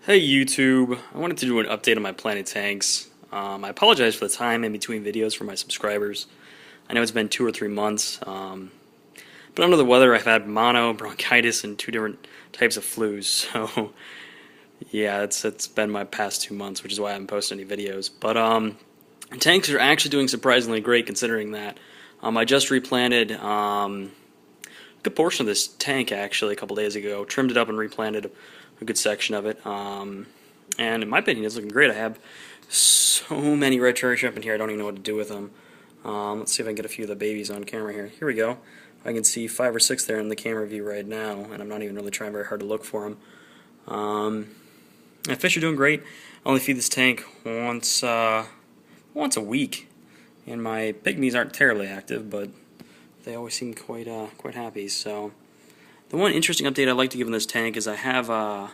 Hey YouTube, I wanted to do an update on my planted tanks. I apologize for the time in between videos for my subscribers. I know it's been 2 or 3 months, but under the weather I've had mono, bronchitis, and 2 different types of flus, so yeah, it's been my past 2 months, which is why I haven't posted any videos. But tanks are actually doing surprisingly great considering that. I just replanted a good portion of this tank actually a couple days ago, trimmed it up and replanted a good section of it. And in my opinion, it's looking great. I have so many red cherry shrimp in here, I don't even know what to do with them. Let's see if I can get a few of the babies on camera here. Here we go. I can see 5 or 6 there in the camera view right now, and I'm not even really trying very hard to look for them. Fish are doing great. I only feed this tank once a week, and my pygmies aren't terribly active, but they always seem quite happy. So the one interesting update I'd like to give in this tank is I have a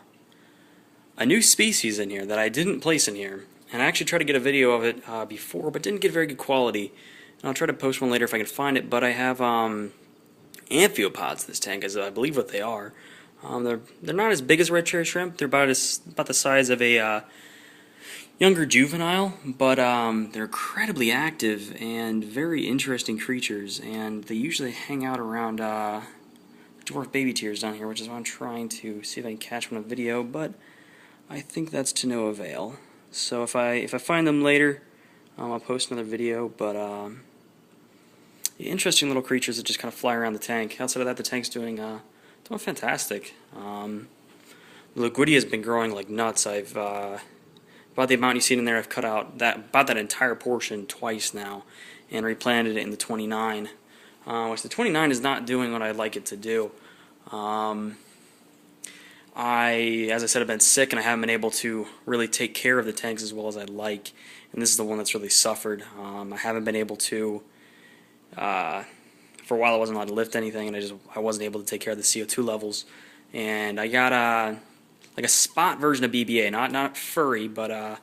new species in here that I didn't place in here, and I actually tried to get a video of it before, but didn't get very good quality. And I'll try to post one later if I can find it. But I have amphipods in this tank, as I believe what they are. They're not as big as red cherry shrimp. They're about the size of a younger juvenile, but they're incredibly active and very interesting creatures. And they usually hang out around dwarf baby tears down here, which is why I'm trying to see if I can catch one on video, but I think that's to no avail. So if I find them later, I'll post another video. But interesting little creatures that just kind of fly around the tank. Outside of that, the tank's doing fantastic. The liquidia has been growing like nuts. I've about the amount you see in there, I've cut out about that entire portion twice now, and replanted it in the 29. Which the 29 is not doing what I'd like it to do. As I said, I've been sick and I haven't been able to really take care of the tanks as well as I'd like, and this is the one that's really suffered. I haven't been able to, for a while I wasn't allowed to lift anything, and I wasn't able to take care of the CO2 levels, and I got like a spot version of BBA, not furry, but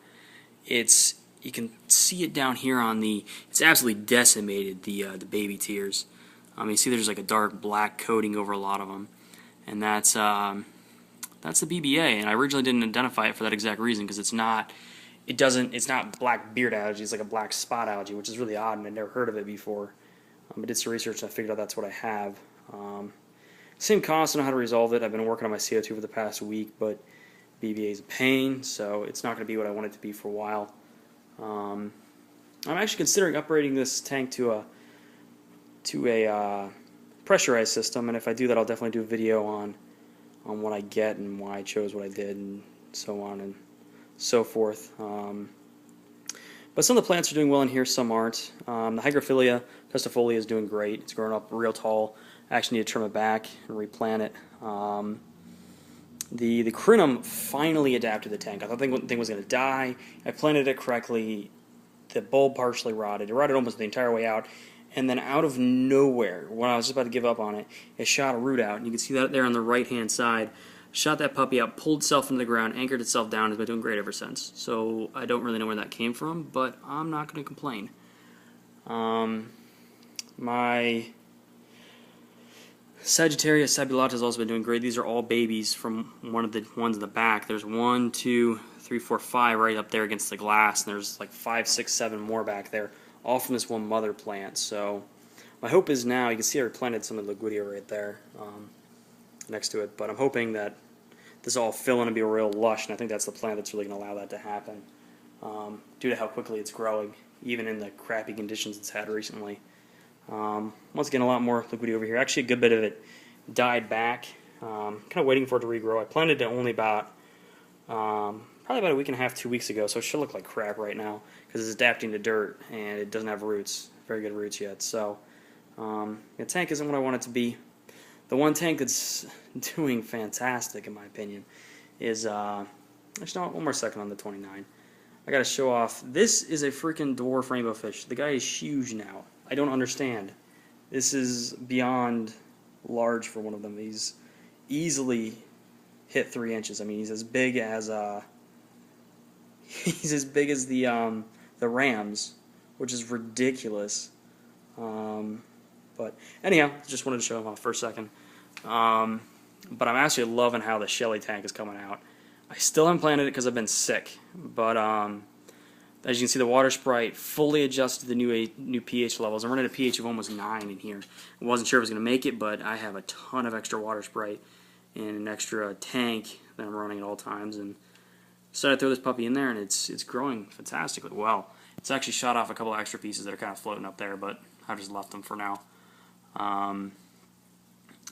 you can see it down here on it's absolutely decimated the baby tears. You see there's like a dark black coating over a lot of them, and that's the BBA. And I originally didn't identify it for that exact reason, because it's not black beard algae. It's like a black spot algae, which is really odd, and I'd never heard of it before. I did some research and I figured out that's what I have. Same cost, I know how to resolve it. I've been working on my CO2 for the past week, but BBA is a pain, so it's not going to be what I want it to be for a while. I'm actually considering upgrading this tank to a pressurized system, and if I do that, I'll definitely do a video on what I get and why I chose what I did, and so on and so forth. But some of the plants are doing well in here, some aren't. The Hygrophila testifolia is doing great. It's growing up real tall. I actually need to trim it back and replant it. The Krenim finally adapted to the tank. I thought the thing was going to die. I planted it correctly. The bulb partially rotted. It rotted almost the entire way out. And then out of nowhere, when I was just about to give up on it, it shot a root out. And you can see that there on the right-hand side. Shot that puppy out, pulled itself into the ground, anchored itself down, and has been doing great ever since. So I don't really know where that came from, but I'm not going to complain. My Sagittarius sabulata has also been doing great. These are all babies from one of the ones in the back. There's 1, 2, 3, 4, 5 right up there against the glass, and there's like 5, 6, 7 more back there, all from this one mother plant. So my hope is now, you can see I replanted some of the liquidia right there next to it, but I'm hoping that this will all fill in and be real lush, and I think that's the plant that's really going to allow that to happen, due to how quickly it's growing, even in the crappy conditions it's had recently. Once again, a lot more liquidia over here. Actually, a good bit of it died back. Kind of waiting for it to regrow. I planted it only probably about a week and a half, 2 weeks ago, so it should look like crap right now because it's adapting to dirt and it doesn't have roots, very good roots yet. So the tank isn't what I want it to be. The one tank that's doing fantastic, in my opinion, is actually, no, one more second on the 29. I got to show off. This is a freaking dwarf rainbow fish. The guy is huge now. I don't understand. This is beyond large for one of them. He's easily hit 3 inches. I mean, he's as big as the rams, which is ridiculous. But anyhow, just wanted to show him off for a second. But I'm actually loving how the Shelly tank is coming out. I still haven't planted it because I've been sick, but as you can see, the water sprite fully adjusted the new pH levels. I'm running a pH of almost 9 in here. I wasn't sure I was going to make it, but I have a ton of extra water sprite and an extra tank that I'm running at all times, and decided to throw this puppy in there, and it's growing fantastically well. It's actually shot off a couple of extra pieces that are kind of floating up there, but I just left them for now.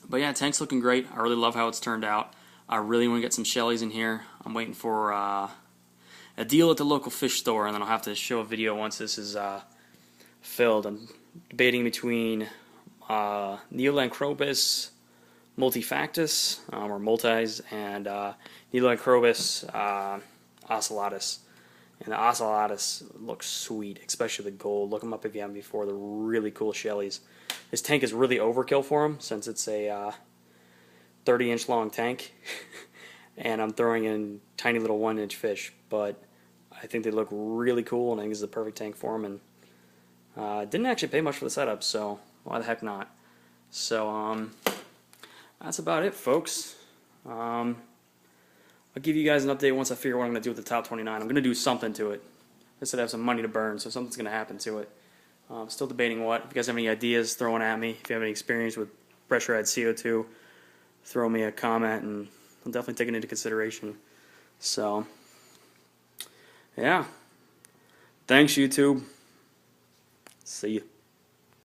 But yeah, tank's looking great. I really love how it's turned out. I really want to get some Shellys in here. I'm waiting for a deal at the local fish store, and then I'll have to show a video once this is filled. I'm debating between Neolancrobus multifactus, or multis, and Neolancrobus ocellatus. And the ocellatus looks sweet, especially the gold. Look them up if you haven't before. They're really cool Shellys. This tank is really overkill for them since it's a 30-inch long tank, and I'm throwing in tiny little 1-inch fish. But I think they look really cool, and I think this is the perfect tank for them. And didn't actually pay much for the setup, so why the heck not? So that's about it, folks. I'll give you guys an update once I figure out what I'm going to do with the top 29. I'm going to do something to it. I said I have some money to burn, so something's going to happen to it. I'm still debating what. If you guys have any ideas, throw one at me. If you have any experience with pressurized CO2, throw me a comment, and I'll definitely take it into consideration. So, yeah. Thanks, YouTube. See you.